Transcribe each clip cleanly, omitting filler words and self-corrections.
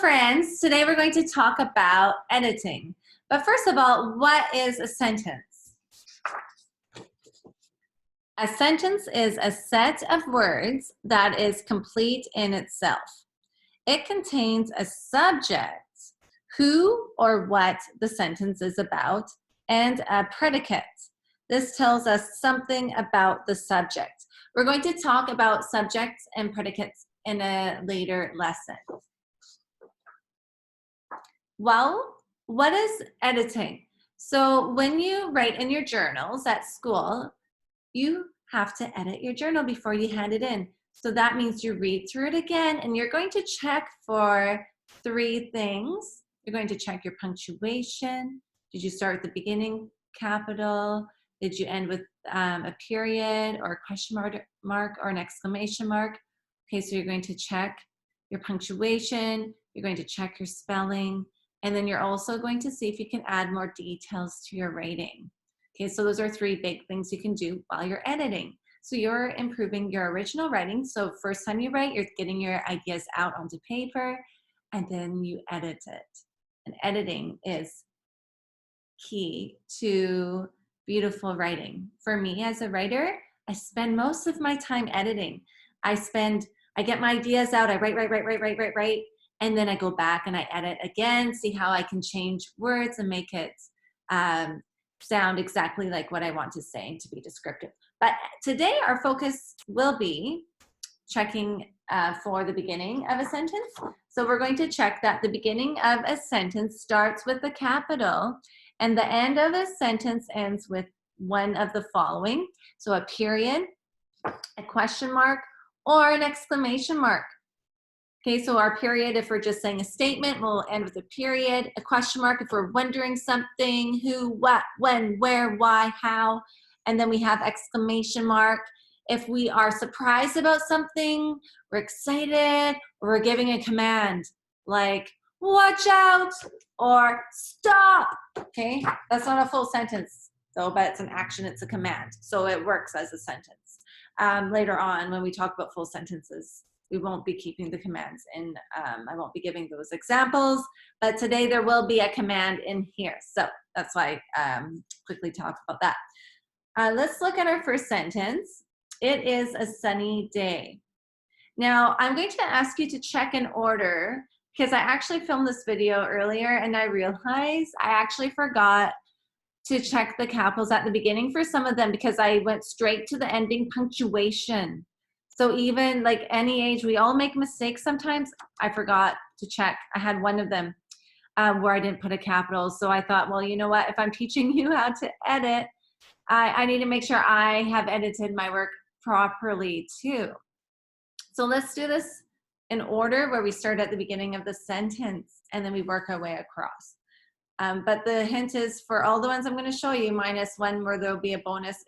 friends, today we're going to talk about editing. But first of all, what is a sentence? A sentence is a set of words that is complete in itself. It contains a subject, who or what the sentence is about, and a predicate. This tells us something about the subject. We're going to talk about subjects and predicates in a later lesson. Well, what is editing? So when you write in your journals at school, you have to edit your journal before you hand it in. So that means you read through it again and you're going to check for 3 things. You're going to check your punctuation. Did you start at the beginning capital? Did you end with a period or a question mark or an exclamation mark? Okay, so you're going to check your punctuation. You're going to check your spelling. And then you're also going to see if you can add more details to your writing. Okay, so those are 3 big things you can do while you're editing. So you're improving your original writing. So first time you write, you're getting your ideas out onto paper, and then you edit it. And editing is key to beautiful writing. For me as a writer, I spend most of my time editing. I get my ideas out, I write, and then I go back and I edit again, see how I can change words and make it sound exactly like what I want to say to be descriptive. But today our focus will be checking for the beginning of a sentence. So we're going to check that the beginning of a sentence starts with a capital and the end of a sentence ends with one of the following. So a period, a question mark, or an exclamation mark. Okay, so our period, if we're just saying a statement, will end with a period. A question mark if we're wondering something, who, what, when, where, why, how. And then we have exclamation mark if we are surprised about something, we're excited, or we're giving a command like watch out or stop. Okay, that's not a full sentence though, but it's an action, it's a command. So it works as a sentence. Later on when we talk about full sentences, we won't be keeping the commands in, I won't be giving those examples, but today there will be a command in here. So that's why I quickly talk about that. Let's look at our first sentence. It is a sunny day. Now I'm going to ask you to check in order because I actually filmed this video earlier and I realized I actually forgot to check the capitals at the beginning for some of them because I went straight to the ending punctuation. So even like any age, we all make mistakes sometimes. I forgot to check. I had one of them where I didn't put a capital. So I thought, well, you know what? If I'm teaching you how to edit, I need to make sure I have edited my work properly too. So let's do this in order where we start at the beginning of the sentence and then we work our way across. But the hint is for all the ones I'm going to show you, minus one where there'll be a bonus,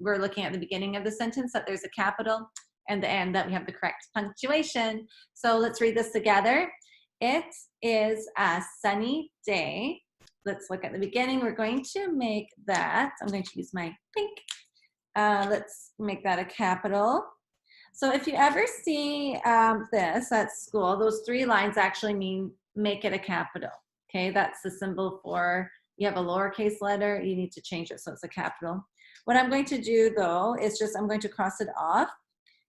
we're looking at the beginning of the sentence that there's a capital and the end that we have the correct punctuation. So let's read this together. It is a sunny day. Let's look at the beginning. We're going to make that, I'm going to use my pink. Let's make that a capital. So if you ever see this at school, those 3 lines actually mean make it a capital. Okay, that's the symbol for you have a lowercase letter, you need to change it so it's a capital. What I'm going to do though is I'm going to cross it off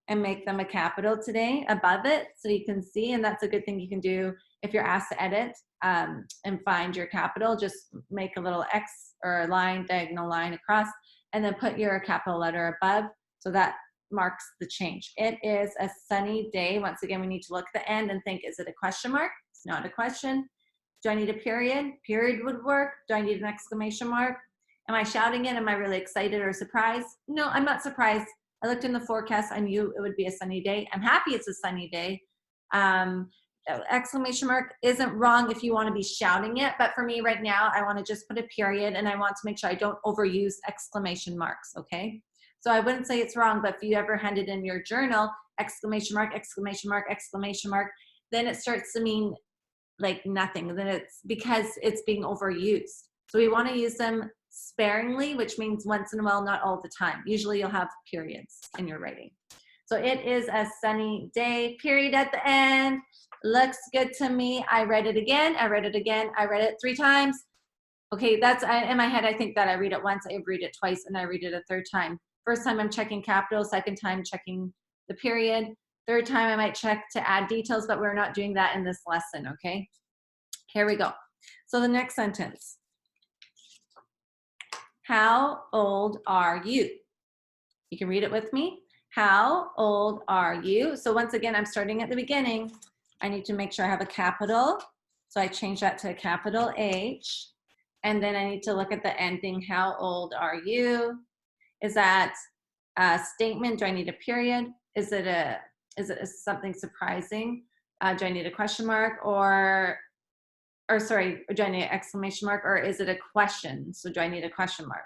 and make them a capital today above it so you can see, and that's a good thing you can do if you're asked to edit and find your capital. Just make a little X or a line, diagonal line across, and then put your capital letter above so that marks the change. It is a sunny day. Once again, we need to look at the end and think, is it a question mark? It's not a question. Do I need a period? Period would work. Do I need an exclamation mark? Am I shouting it? Am I really excited or surprised? No, I'm not surprised. I looked in the forecast. I knew it would be a sunny day. I'm happy it's a sunny day. Exclamation mark isn't wrong if you want to be shouting it, but for me right now, I want to just put a period and I want to make sure I don't overuse exclamation marks, okay? So I wouldn't say it's wrong, but if you ever handed in your journal, exclamation mark, exclamation mark, exclamation mark, then it starts to mean like nothing. Then it's because it's being overused. So we want to use them sparingly, which means once in a while, not all the time. Usually you'll have periods in your writing. So it is a sunny day, period at the end. Looks good to me. I read it again. I read it again. I read it 3 times. Okay, that's in my head. I think that I read it once, I read it twice, and I read it a 3rd time. First time I'm checking capital, 2nd time checking the period. 3rd time I might check to add details, but we're not doing that in this lesson, okay? Here we go. So the next sentence. How old are you? You can read it with me. How old are you? So once again, I'm starting at the beginning. I need to make sure I have a capital. So I change that to a capital H. And then I need to look at the ending. How old are you? Is that a statement? Do I need a period? Is it something surprising? Do I need a question mark or sorry, do I need an exclamation mark, or is it a question? So do I need a question mark?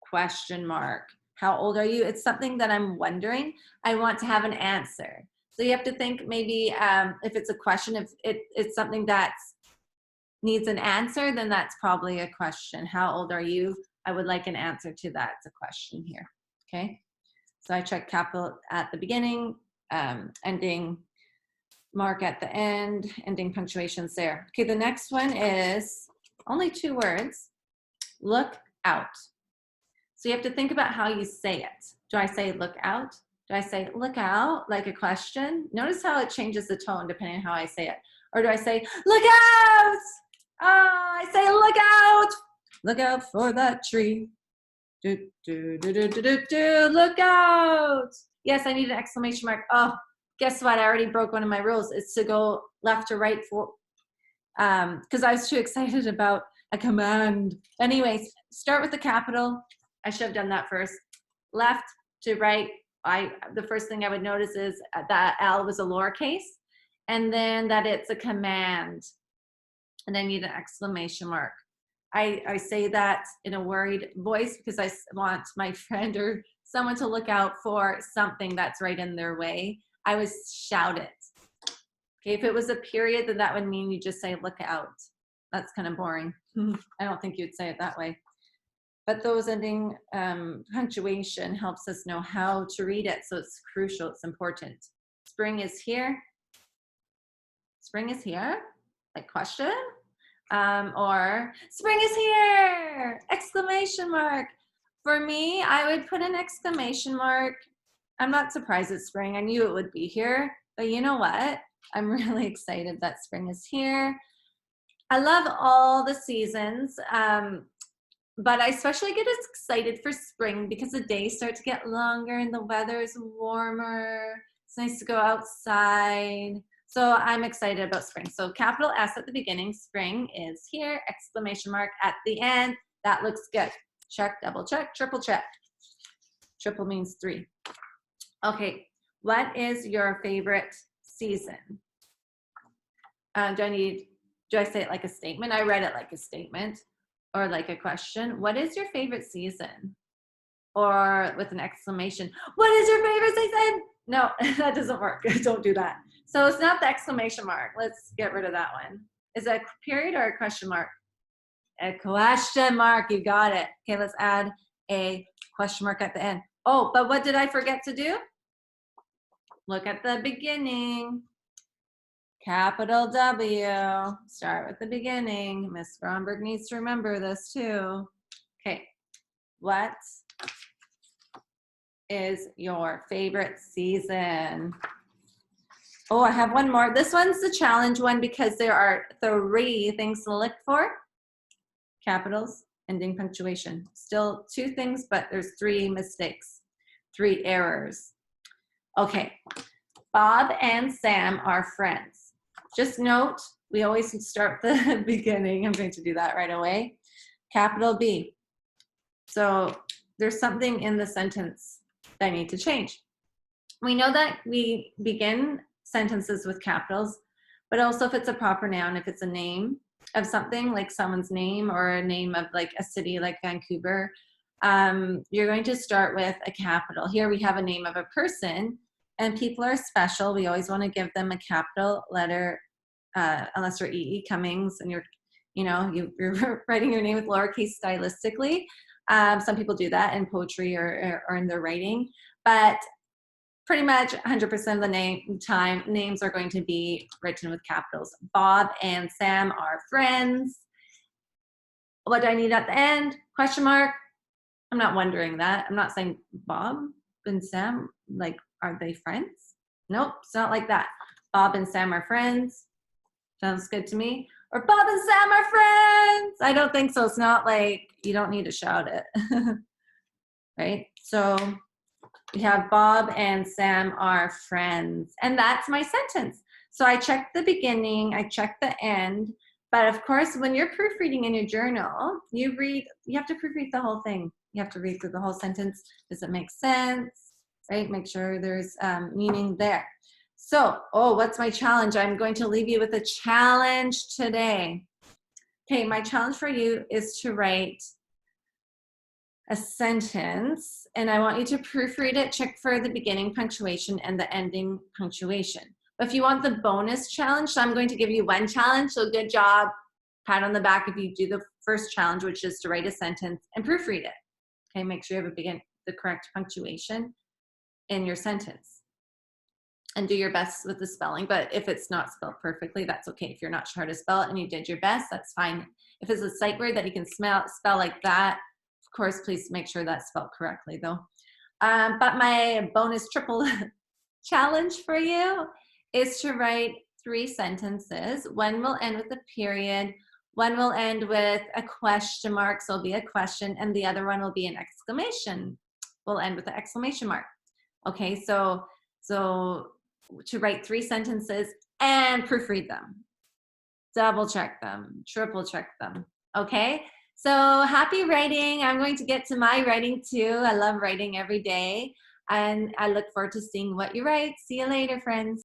Question mark. How old are you? It's something that I'm wondering. I want to have an answer. So you have to think maybe if it's a question, if it's something that needs an answer, then that's probably a question. How old are you? I would like an answer to that. It's a question here. Okay. So I check capital at the beginning, ending mark at the end, ending punctuations there. Okay, the next one is only 2 words. Look out. So you have to think about how you say it. Do I say look out? Do I say look out like a question? Notice how it changes the tone depending on how I say it. Or do I say look out? Oh, I say look out. Look out for that tree. Do, do, do, do, do, do, do. Look out. Yes, I need an exclamation mark. Oh, guess what? I already broke one of my rules. It's to go left to right for, because I was too excited about a command. Anyways, start with the capital. I should have done that first. Left to right. The first thing I would notice is that L was a lowercase, and then that it's a command, and I need an exclamation mark. I say that in a worried voice because I want my friend or someone to look out for something that's right in their way. I would shout it. Okay, if it was a period, then that would mean you just say look out. That's kind of boring. I don't think you'd say it that way. But those ending punctuation helps us know how to read it, so it's crucial, it's important. Spring is here. Spring is here, like question. Or spring is here, exclamation mark. For me, I would put an exclamation mark. I'm not surprised it's spring. I knew it would be here, but you know what? I'm really excited that spring is here. I love all the seasons, but I especially get excited for spring because the days start to get longer and the weather is warmer. It's nice to go outside. So I'm excited about spring. So capital S at the beginning, spring is here, exclamation mark at the end. That looks good. Check, double check, triple check. Triple means 3. Okay, what is your favorite season? Do I say it like a statement? I read it like a statement or like a question. What is your favorite season? Or with an exclamation, what is your favorite season? No, that doesn't work. Don't do that. So it's not the exclamation mark. Let's get rid of that one. Is it a period or a question mark? A question mark. You got it. Okay, let's add a question mark at the end. Oh, but what did I forget to do? Look at the beginning. Capital W. Start with the beginning. Miss Gronberg needs to remember this too. Okay. What is your favorite season? Oh, I have one more. This one's the challenge one because there are 3 things to look for. Capitals, ending punctuation. Still 2 things, but there's 3 mistakes, 3 errors. Okay, Bob and Sam are friends. Just note, we always start the beginning. I'm going to do that right away. Capital B. So there's something in the sentence that I need to change. We know that we begin sentences with capitals, but also if it's a proper noun, if it's a name of something like someone's name or a name of like a city like Vancouver, you're going to start with a capital. Here we have a name of a person, and people are special. We always want to give them a capital letter, unless you're E.E. Cummings and you're writing your name with lowercase stylistically. Some people do that in poetry or in their writing. but pretty much 100% of the time, names are going to be written with capitals. Bob and Sam are friends. What do I need at the end? Question mark. I'm not wondering that. I'm not saying Bob and Sam, like, are they friends? Nope, it's not like that. Bob and Sam are friends. Sounds good to me. Or Bob and Sam are friends. I don't think so. It's not like you don't need to shout it. Right? So we have Bob and Sam are friends. And that's my sentence. So I checked the beginning, I checked the end. But of course, when you're proofreading in your journal, you have to proofread the whole thing. You have to read through the whole sentence. Does it make sense? Right? Make sure there's meaning there. So, what's my challenge? I'm going to leave you with a challenge today. Okay, my challenge for you is to write a sentence, and I want you to proofread it, check for the beginning punctuation and the ending punctuation. But if you want the bonus challenge, so I'm going to give you one challenge, so good job, pat on the back if you do the first challenge, which is to write a sentence and proofread it. Okay, make sure you have the correct punctuation in your sentence. And do your best with the spelling, but if it's not spelled perfectly, that's okay. If you're not sure how to spell it and you did your best, that's fine. If it's a sight word that you can spell like that, of course, please make sure that's spelled correctly though. But my bonus triple challenge for you is to write 3 sentences. One will end with a period, one will end with a question mark, so it'll be a question, and the other one will be an exclamation. Will end with an exclamation mark. Okay, so to write 3 sentences and proofread them. Double check them, triple check them. Okay, so happy writing. I'm going to get to my writing too. I love writing every day, and I look forward to seeing what you write. See you later, friends.